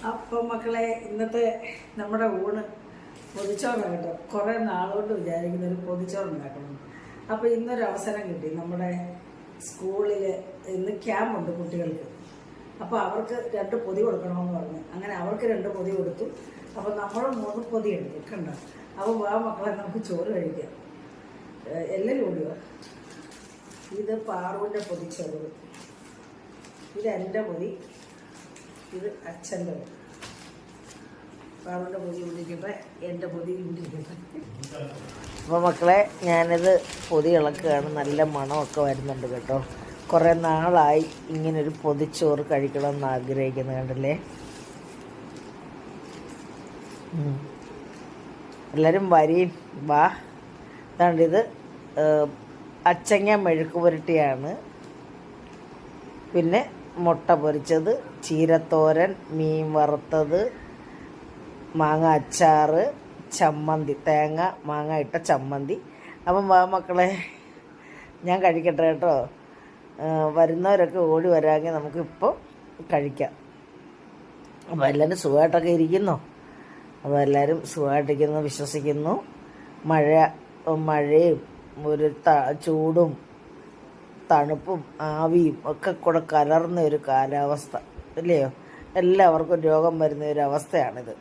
അപ്പം മക്കളെ, ഇന്നത്തെ നമ്മുടെ ഊണ് പൊതിച്ചോറാണ് കേട്ടോ. കുറേ നാളുകൊണ്ട് വിചാരിക്കുന്ന ഒരു പൊതിച്ചോറുണ്ടാക്കണം. അപ്പോൾ ഇന്നൊരു അവസരം കിട്ടി. നമ്മുടെ സ്കൂളിൽ ഇന്ന് ക്യാമ്പുണ്ട് കുട്ടികൾക്ക്. അപ്പോൾ അവർക്ക് 2 പൊതി കൊടുക്കണമെന്ന് പറഞ്ഞു. അങ്ങനെ അവർക്ക് 2 പൊതി കൊടുത്തു. അപ്പോൾ നമ്മൾ 3 പൊതി എടുത്തു കണ്ടോ. അപ്പോൾ വാ മക്കളെ, നമുക്ക് ചോറ് കഴിക്കാം. എല്ലാവരും ഓടിയോ. ഇത് പാറുവിൻ്റെ പൊതിച്ചോറ്, ഇത് എൻ്റെ പൊതി, ഇത് അച്ഛൻ്റെ പൊതി. പാറുവിൻ്റെ പൊതി ഉണ്ടിരിക്കട്ടെ, എൻ്റെ പൊതി ഉണ്ടിരിക്കട്ടെ. അപ്പോൾ മക്കളെ, ഞാനിത് പൊതി ഇളക്കുകയാണ്. നല്ല മണമൊക്കെ വരുന്നുണ്ട് കേട്ടോ. കുറേ നാളായി ഇങ്ങനൊരു പൊതിച്ചോറ് കഴിക്കണമെന്ന് ആഗ്രഹിക്കുന്നത് കണ്ടല്ലേ. എല്ലാവരും വരീൻ വാ. അതാണ്ടിത് അച്ചങ്ങ മെഴുക്ക് പുരട്ടിയാണ്, പിന്നെ മുട്ട പൊരിച്ചത്, ചീരത്തോരൻ, മീൻ വറുത്തത്, മാങ്ങ അച്ചാറ്, ചമ്മന്തി, തേങ്ങ മാങ്ങ ഇട്ട ചമ്മന്തി. അപ്പം വാ മക്കളെ, ഞാൻ കഴിക്കട്ടെ കേട്ടോ. വരുന്നവരൊക്കെ ഓടി വരാമെങ്കിൽ നമുക്കിപ്പോൾ കഴിക്കാം. അപ്പോൾ എല്ലാവരും സുഖമായിട്ടൊക്കെ ഇരിക്കുന്നു. അപ്പോൾ എല്ലാവരും സുഖമായിട്ടിരിക്കുന്നു വിശ്വസിക്കുന്നു. മഴയും ഒരു ചൂടും തണുപ്പും ആവിയും ഒക്കെ കൂടെ കലർന്ന ഒരു കാലാവസ്ഥ അല്ലയോ. എല്ലാവർക്കും രോഗം വരുന്ന ഒരു അവസ്ഥയാണിത്.